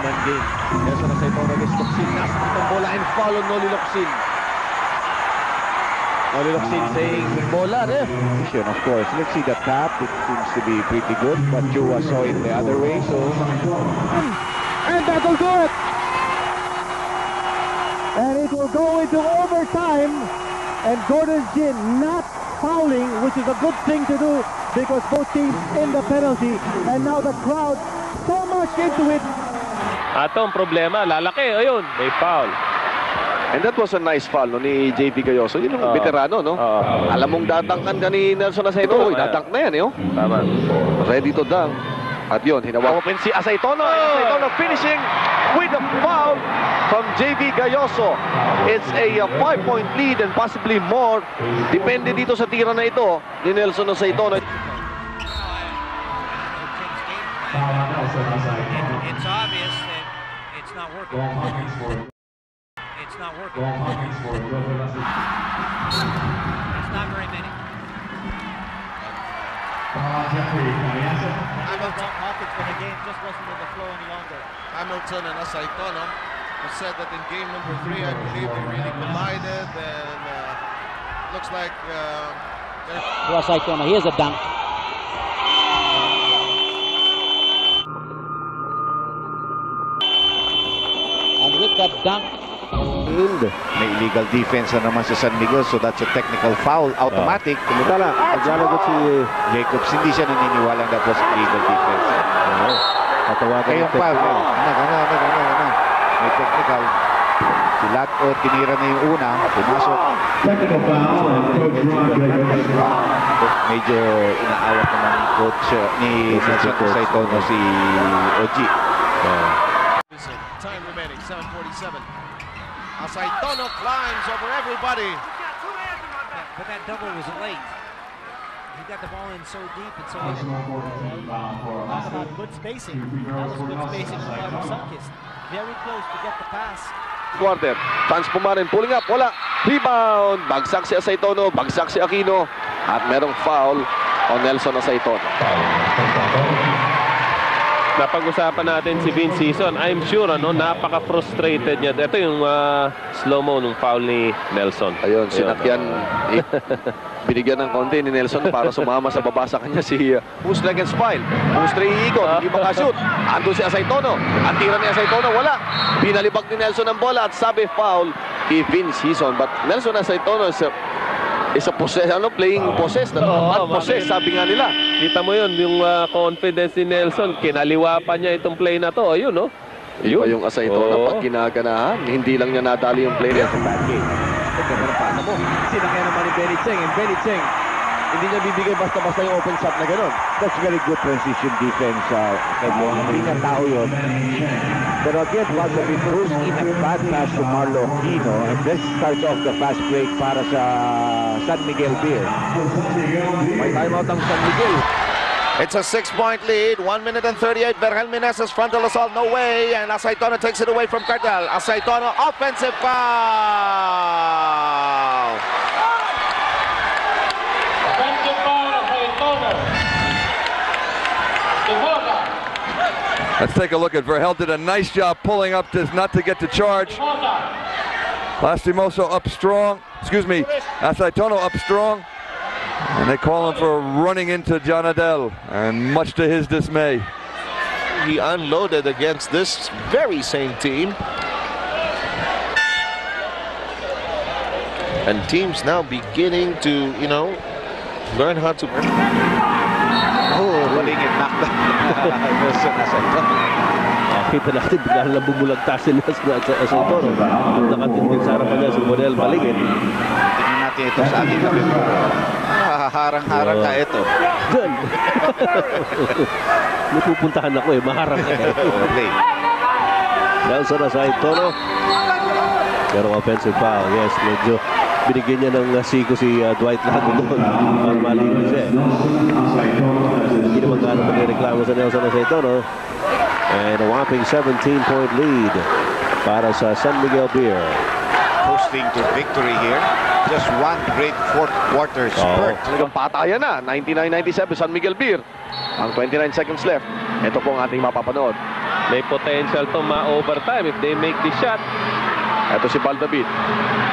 one-run game. Nelson Aceitono against Locsin. Nasa itong bola and foul on Noli Locsin. Noli Locsin saying bola, ref. Of course, let's see the tap. It seems to be pretty good, but Chua saw it the other way, so... And that'll do it! And it will go into overtime, and Gordon Gin not fouling, which is a good thing to do because both teams in the penalty, and now the crowd so much into it. Atong problema, lalaki, ayun, may foul. And that was a nice foul no, ni JP Gayoso. Yun yung veterano, no? Alam mong dadangkan ka ni Nelson Aceitono. Dadank na yan, eh, oh. Tama. Ready to dunk. At yun, hinawak. Open si Aceitono. Aceitono finishing with a foul from JP Gayoso. It's a 5-point lead and possibly more. Depende dito sa tira na ito ni Nelson Aceitono. It's obvious that it's not working. It's not working. It's not very many. Hawkins for the game just wasn't in the flow any longer. Hamilton and Aceitono who said that in game number 3, I believe they really collided, and looks like Aceitono, here's a dunk. And with that dunk, may illegal defense na naman sa San Miguel, so that's a technical foul, automatic. Kumutala, naglalagot si Jacobs, hindi siya naniniwala that was illegal defense. Tatawagan Kaya yung foul, may technical. Si Lato, tinira na yung una, pumasok. Medyo inaawat naman ni coach ni Nelson Aceitono si Oji. time remaining, 7:47. Aceitono climbs over everybody. But that double was late. He got the ball in so deep and so talk about good spacing. That was good spacing from Sunkist. Very close to get the pass. Quarter, chance pumarin, pulling up, wala. Rebound, bagsak si Aceitono, bagsak si Aquino. At merong foul on Nelson Aceitono. Napag-usapan natin si Vince Sison. I'm sure napaka-frustrated niya. Ito yung slow-mo nung foul ni Nelson. Ayun, sinakyan. Binigyan ng konti ni Nelson para sumama sa baba sa kanya si Mustre against Spile. Mustre iikot, hindi makashoot. Ando si Aceitono. Ang tira ni Aceitono, wala. Pinalibag ni Nelson ang bola at sabi foul kay Vince Sison. But Nelson Aceitono is a possess, playing possess, possess, sabi nga nila. Kita mo yun, yung confidence ni Nelson, kinaliwa pa niya itong play na to. Ayun, no? Iba yung Aceitono pag ginaganahan. Hindi lang niya nadali yung play niya. Sinakyan naman ni Benny Cheng. And Benny Cheng, hindi niya bibigay basta-basta yung open shot na gano'n. That's very good transition defense. Hindi na tao yun. Pero again, Wasabi throws in a bad pass to Marlo Aquino, and this starts off the fast break para sa San Miguel Beer. May timeout ang San Miguel. It's a 6-point lead, 1 minute and 38. Vergel Meneses frontal assault, no way, and Aceitono takes it away from Cardel. Aceitono, offensive foul. Let's take a look at Vergel. Did a nice job pulling up not to get to charge. Lastimoso up strong. Excuse me, Aceitono up strong. And they call him for running into Jonadel, and much to his dismay. He unloaded against this very same team. And teams now beginning to, learn how to... Balingin knockdown. Nelson Aceitono. Kita natin, bigla lang bumulagtas si Nelson Aceitono. Nakatindig sa harapan niya si Model Balingin. Tingnan natin ito sa ating gabi. Harang-harang ka ito. Diyan. Napupuntahan ako maharang ka. Nelson Aceitono. Pero offensive foul. Yes, medyo binigyan niya ng siko si Dwight Lago doon. Ang malinis Hindi naman gano'n magreklamo sa Nelson Aceitono. And a whopping 17-point lead para sa San Miguel Beer. Posting to victory here. Just one great fourth quarter spurt. Talagang patayan na. 99-97 San Miguel Beer. Ang 29 seconds left. Ito po ang ating mapapanood. may potential to ma-overtime if they make the shot. Ito si Baldavid.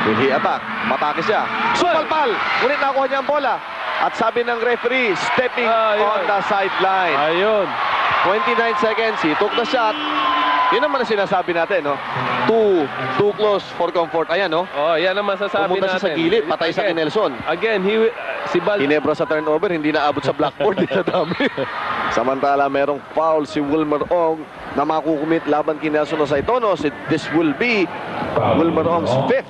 Will he attack? Matake siya. Supalpal! Ngunit nakuha niya ang bola. At sabi ng referee, stepping on the sideline. Ayun. 29 seconds. He took the shot. Yun naman ang sinasabi natin, no? Too close for comfort. Ayan, no? Oh, yan ang masasabi Pumunta natin. siya sa gilid. Patay sa kay Nelson. Again, si Hinebra sa turnover. Hindi naabot sa blackboard. Hindi na dami. Samantala, merong foul si Wilmer Ong na makukumit laban kay Nelson Saitono. This will be Wilmer Ong's 5th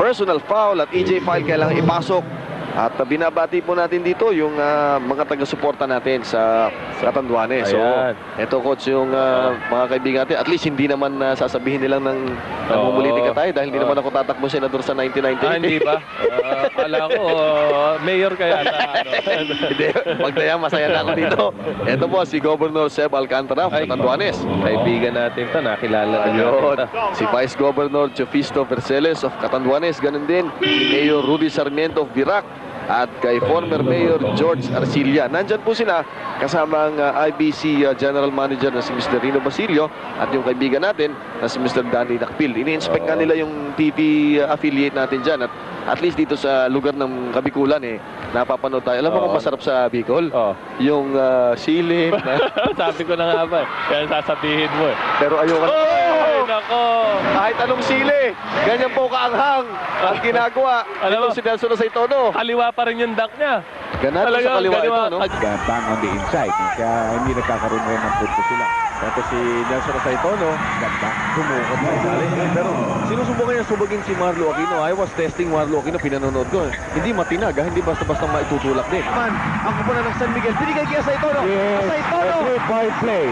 personal foul at EJ File kailangan ipasok. At binabati po natin dito yung mga taga-suporta natin sa Catanduanes. So, ito coach yung mga kaibigan natin. At least hindi naman sasabihin nilang namumulitik ka tayo dahil hindi naman ako tatakbo senador sa 1998. Hindi ba? Akala ko, mayor kaya na. Hindi, magdaya masaya na ako dito. Ito po si Governor Seb Alcantara sa Catanduanes. Kaibigan natin ito, nakilala na natin. Si Vice Governor Jofisto Verceles of Catanduanes, ganun din. Si Mayor Rudy Sarmiento of Virac. At kay former Mayor George Arcilla. Nandyan po sila kasama ang IBC General Manager na si Mr. Rino Basilio at yung kaibigan natin na si Mr. Danny Nakpil. Ini-inspect nga nila yung TV affiliate natin dyan at least dito sa lugar ng Kabikulan napapanood tayo. Alam mo kung masarap sa Bicol? Yung silip. Sabi ko na nga ba, kaya sasabihin mo Pero ayoko na. Nako! Kahit anong sili, ganyan po kaanghang ang ginagawa. Alam mo, si Nelson Saitono. Kaliwa pa rin yung dunk niya. Ganun sa kaliwa ito, no? Bang on the inside. Kaya hindi nagkakaroon rin ng punto sila. Ito si Nelson Saitono. Ganda. Tumukot na isali. Pero sinusubukan niya subagin si Marlo Aquino. I was testing Marlo Aquino. Pinanonood ko. Hindi matinag. Hindi basta-basta maitutulak din. Man, ako po na ng San Miguel. Binigay kaya Saitono. Yes, Saitono! a 3-point play.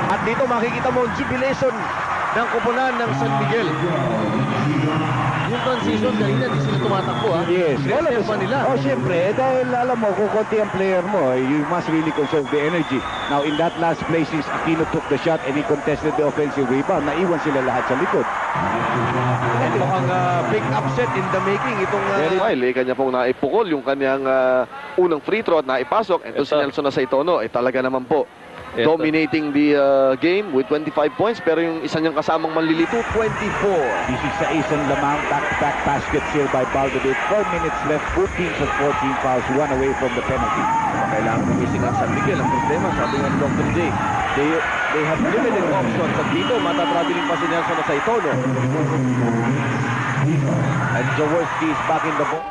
At dito makikita mo ang jubilation ng kupunan ng San Miguel. Yung transition, kanina di sila tumatakbo, ha? Yes. Kaya pa nila. Oh, syempre, dahil alam mo, kung konti ang player mo, you must really conserve the energy. Now, in that last play, since Aquino took the shot and he contested the offensive rebound, naiwan sila lahat sa likod. Ito ang big upset in the making. Itong kanya pong naipukol yung kanyang unang free throw at naipasok. Ito si Nelson Saitono, talaga naman po dominating the game with 25 points, pero yung isa niyang kasamang manlilito, 24. This is sa isang lamang back-to-back baskets here by Baldavid. 4 minutes left, 14 of 14 fouls, 1 away from the penalty. Kailangan gumising ang San Miguel. Ang problema, sabi nga ni Dr. J, they have limited options. At dito, matatraveling pa si Nelson Saitono. And Jaworski is back in the ball.